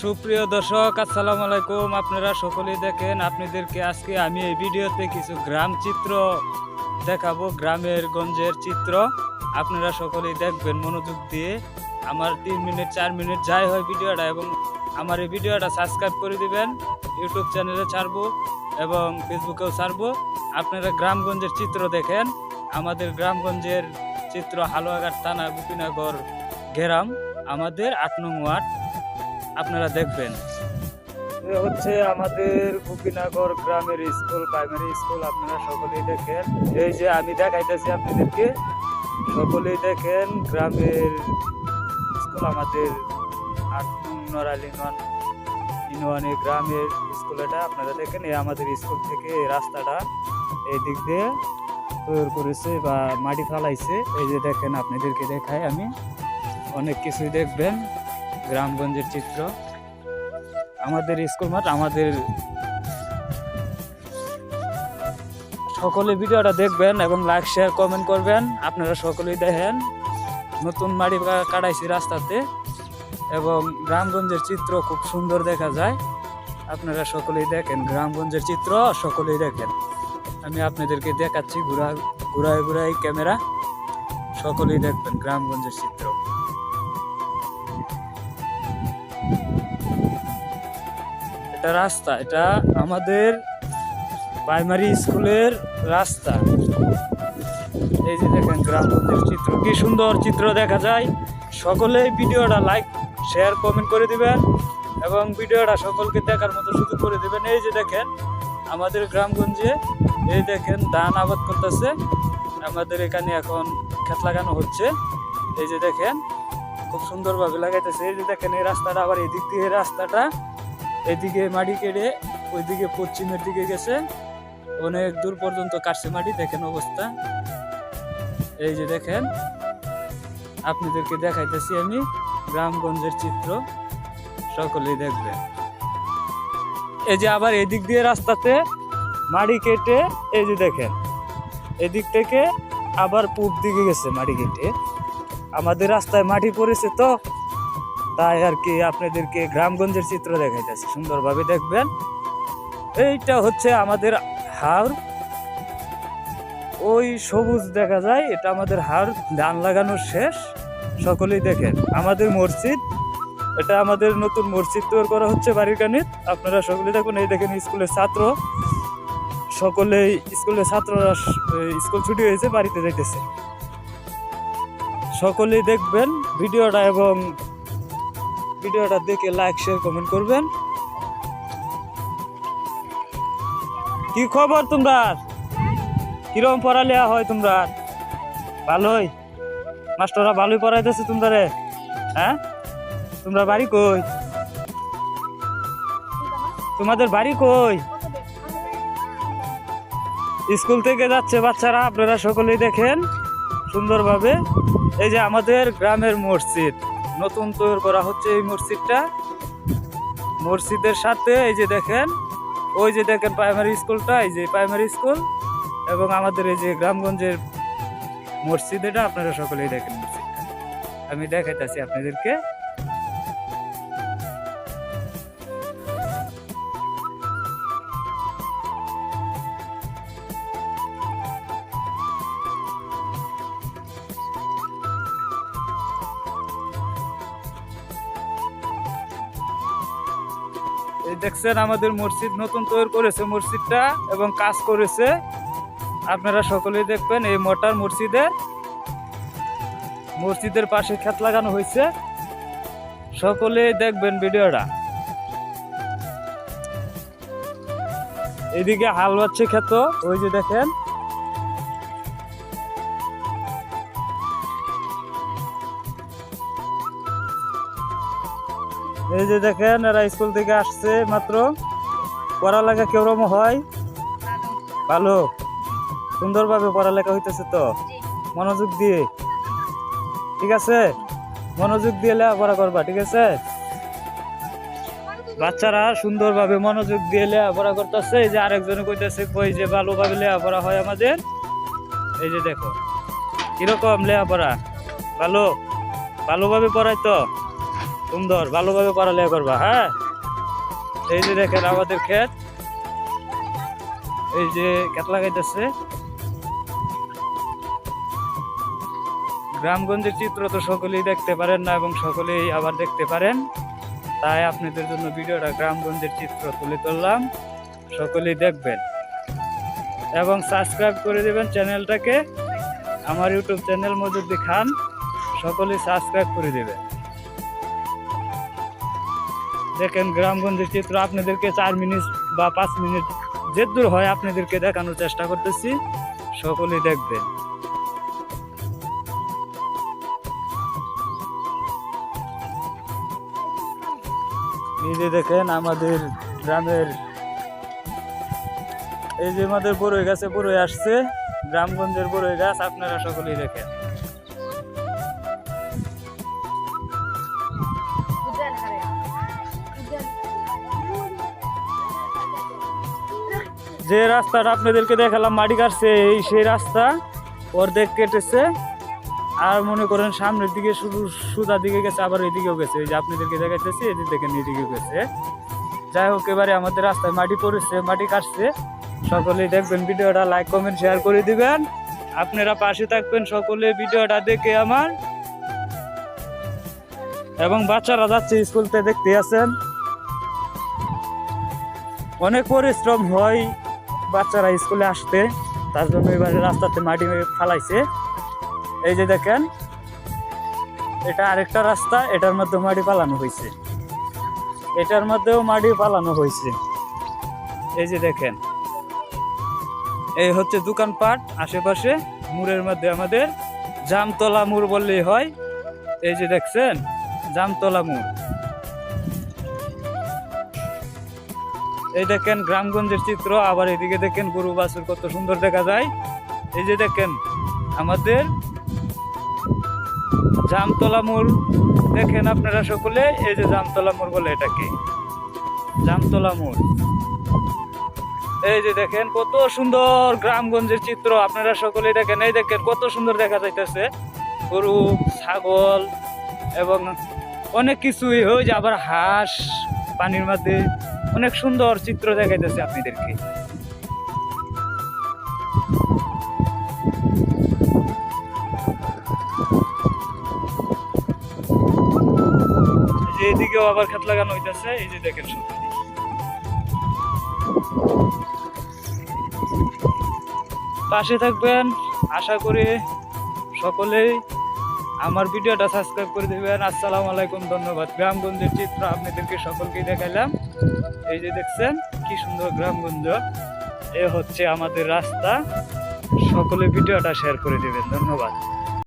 সুপ্রিয় দর্শক, আসসালামু আলাইকুম। আপনারা সকলেই দেখেন, আপনাদেরকে আজকে আমি এই ভিডিওতে কিছু গ্রাম চিত্র দেখাবো, গ্রামের গঞ্জের চিত্র। আপনারা সকলেই দেখবেন মনোযোগ দিয়ে। আমার 3 মিনিট 4 মিনিট যাই হয় ভিডিওটা, এবং আমার এই ভিডিওটা সাবস্ক্রাইব করে দিবেন। ইউটিউব চ্যানেলে ছাড়বো এবং ফেসবুকেও ছাড়বো। আপনারা গ্রামগঞ্জের চিত্র দেখেন। আমাদের গ্রামগঞ্জের চিত্র হালুয়াঘাট থানা, গোপীনগর গ্রাম, আমাদের 8 নং ওয়ার্ড। আপনারা দেখবেন হচ্ছে আমাদের গোপীনগর গ্রামের স্কুল, প্রাইমারি স্কুল। আপনারা সকলেই দেখেন, এই যে আমি দেখাইতেছি আপনাদেরকে, সকলেই দেখেন গ্রামের স্কুল, আমাদের 8 নং নড়াইল ইউনিয়নে গ্রামের স্কুল। এটা আপনারা দেখেন, এই আমাদের স্কুল থেকে রাস্তাটা এই দিক দিয়ে তৈরি করেছে বা মাটি ফালাইছে। এই যে দেখেন, আপনাদেরকে দেখাই আমি, অনেক কিছুই দেখবেন। গ্রামগঞ্জের চিত্র, আমাদের স্কুল মাঠ। আমাদের সকলে ভিডিওটা দেখবেন এবং লাইক শেয়ার কমেন্ট করবেন। আপনারা সকলেই দেখেন, নতুন মাটি কাটাইছি রাস্তাতে, এবং গ্রামগঞ্জের চিত্র খুব সুন্দর দেখা যায়। আপনারা সকলেই দেখেন গ্রামগঞ্জের চিত্র, সকলেই দেখেন। আমি আপনাদেরকে দেখাচ্ছি ঘুরাই ক্যামেরা, সকলেই দেখবেন গ্রামগঞ্জের চিত্র। এটা রাস্তা, এটা আমাদের প্রাইমারি স্কুলের রাস্তা। এই যে দেখেন গ্রামগঞ্জের চিত্র, কি সুন্দর চিত্র দেখা যায়। সকলে ভিডিওটা লাইক শেয়ার কমেন্ট করে দিবেন এবং ভিডিওটা সকলকে দেখার মতো সুযোগ করে দিবেন। এই যে দেখেন আমাদের গ্রামগঞ্জে, এই দেখেন ধান আবাদ করতেছে। আমাদের এখানে এখন ক্ষেত লাগানো হচ্ছে। এই যে দেখেন খুব সুন্দরভাবে লাগাইতেছে। এই যে দেখেন এই রাস্তাটা, আবার এদিক দিয়ে রাস্তাটা, এদিকে মাটি কেটে ওইদিকে পশ্চিমের দিকে গেছে, অনেক দূর পর্যন্ত কাটছে মাটি। দেখেন অবস্থা, এই যে দেখেন, আপনাদেরকে দেখাইতেছি আমি গ্রামগঞ্জের চিত্র, সকলেই দেখবেন। এই যে আবার এদিক দিয়ে রাস্তাতে মাটি কেটে, এই যে দেখেন এদিক থেকে আবার পূব দিকে গেছে মাটি কেটে। আমাদের রাস্তায় মাটি পড়েছে, তো তাই আর কি আপনাদেরকে গ্রামগঞ্জের চিত্র দেখাইতেছি, সুন্দরভাবে দেখবেন। এইটা হচ্ছে আমাদের হাওর, ওই সবুজ দেখা যায়, এটা আমাদের হাওর, ধান লাগানোর শেষ। সকলেই দেখেন আমাদের মসজিদ, এটা আমাদের নতুন মসজিদ তৈরি করা হচ্ছে বাড়ির কানে। আপনারা সকলেই দেখুন, এই দেখেন স্কুলের ছাত্র, সকলেই স্কুলের ছাত্ররা স্কুল ছুটি হয়েছে, বাড়িতে যাইতেছে। সকলেই দেখবেন ভিডিওটা এবং ভিডিওটা দেখে লাইক শেয়ার কমেন্ট করবেন। কি খবর তোমরা? কিরকম পড়ালেখা হয় তোমরা? ভালোই? মাস্টাররা ভালোই পড়াইতেছে তোমরা রে? হ্যাঁ, তোমরা বাড়ি কই? তোমাদের বাড়ি কই? স্কুল থেকে যাচ্ছে বাচ্চারা, আপনারা সকলেই দেখেন সুন্দরভাবে। এই যে আমাদের গ্রামের মসজিদ নতুন তৈরি করা হচ্ছে, এই মসজিদটা, মসজিদের সাথে এই যে দেখেন, ওই যে দেখেন প্রাইমারি স্কুলটা, এই যে প্রাইমারি স্কুল, এবং আমাদের এই যে গ্রামগঞ্জের মসজিদ, এটা আপনারা সকলেই দেখেন মসজিদটা। আমি দেখাইতেছি আপনাদেরকে। এই দেখছেন আমাদের মসজিদ নতুন তৈরি করেছে মসজিদটা, এবং কাজ করেছে। আপনারা সকলেই দেখবেন, এই মোটার মসজিদের পাশে ক্ষেত লাগানো হয়েছে। সকলেই দেখবেন ভিডিওটা। এদিকে হাল বাচ্ছে ক্ষেত, ওই যে দেখেন। এই যে দেখেন এরা স্কুল থেকে আসছে মাত্র। পড়ালেখা কেরম হয়? ভালো, সুন্দরভাবে পড়ালেখা হইতেছে তো? মনোযোগ দিয়ে, ঠিক আছে? মনোযোগ দিয়ে লেখাপড়া করবা, ঠিক আছে? বাচ্চারা সুন্দরভাবে মনোযোগ দিয়ে লেখাপড়া করতেছে। এই যে আরেকজনে কইতেছে কই যে ভালোভাবে লেখাপড়া হয় আমাদের। এই যে দেখো কিরকম লেখাপড়া, ভালোভাবে পড়াই তো? সুন্দর, ভালোভাবে পড়ালেখা করবা। হ্যাঁ, এই যে দেখেন আমাদের ক্ষেত, এই যে ক্ষেত লাগাইতেছে। গ্রামগঞ্জের চিত্র তো সকলেই দেখতে পারেন না এবং সকলেই আবার দেখতে পারেন, তাই আপনাদের জন্য ভিডিওটা গ্রামগঞ্জের চিত্র তুলে ধরলাম। সকলেই দেখবেন এবং সাবস্ক্রাইব করে দেবেন চ্যানেলটাকে। আমার ইউটিউব চ্যানেল মজুদ্দি খান, সকলেই সাবস্ক্রাইব করে দেবেন। দেখেন গ্রামগঞ্জের চিত্র আপনাদেরকে 4 মিনিট বা 5 মিনিট যে দূর হয় আপনাদেরকে দেখানোর চেষ্টা করতেছি, সকলেই দেখবেন। এই যে দেখেন আমাদের গ্রামের, এই যে আমাদের বড়ই গাছে বড়ই আসছে, গ্রামগঞ্জের বড়ই গাছ আপনারা সকলেই দেখেন। যে রাস্তাটা আপনাদেরকে দেখালাম মাটি কাটছে, সেই রাস্তা অর্ধেক কেটেছে, আর মনে করেন সামনের দিকে শুধু সুদা দিকে গেছে, আবার এদিকেও গেছে। এই যে আপনাদেরকে দেখাইতেছি, এদিক দেখেন এদিকেও গেছে। যাই হোক, এবারে আমাদের রাস্তায় মাটি পড়েছে, মাটি কাটছে। সকলেই দেখবেন ভিডিওটা, লাইক কমেন্ট শেয়ার করে দিবেন। আপনারা পাশে থাকবেন সকলে ভিডিওটা দেখে আমার। এবং বাচ্চারা যাচ্ছে স্কুলতে, দেখতে আছেন অনেক পরিশ্রম হয় বাচ্চারা স্কুলে আসতে, তার জন্য এবারে রাস্তাতে মাটি ফালাইছে। এই যে দেখেন এটা আরেকটা রাস্তা, এটার মধ্যে মাটি পালানো হয়েছে, এটার মধ্যেও মাটি পালানো হয়েছে। এই যে দেখেন, এই হচ্ছে দোকানপাট আশেপাশে, মোড়ের মধ্যে আমাদের জামতলা মোড় বললেই হয়। এই যে দেখছেন জামতলা মোড়। এই দেখেন গ্রামগঞ্জের চিত্র। আবার এদিকে দেখেন গরু বাছুর কত সুন্দর দেখা যায়। এই যে দেখেন আমাদের জামতলা মোড়, দেখেন আপনারা সকলে। এই যে জামতলা মোড় বলে এটাকে, জামতলা মোড়। এই যে দেখেন কত সুন্দর গ্রামগঞ্জের চিত্র, আপনারা সকলেই দেখেন। এই দেখেন কত সুন্দর দেখা যাইতেছে, গরু ছাগল এবং অনেক কিছুই, হয়ে যে আবার হাঁস পানির মধ্যে, অনেক সুন্দর চিত্র দেখাইতেছে আপনাদেরকে। এদিকেও আবার খেত লাগানো হইতেছে। এই যে দেখেন সত্যি পাশে থাকবেন, আশা করি সকলেই আমার ভিডিওটা সাবস্ক্রাইব করে দেবেন। আসসালামু আলাইকুম, ধন্যবাদ। গ্রামগঞ্জের চিত্র আপনাদেরকে সকলকেই দেখাইলাম। এই যে দেখছেন কি সুন্দর গ্রামগঞ্জ। এ হচ্ছে আমাদের রাস্তা, সকলে ভিডিওটা শেয়ার করে দেবেন। ধন্যবাদ।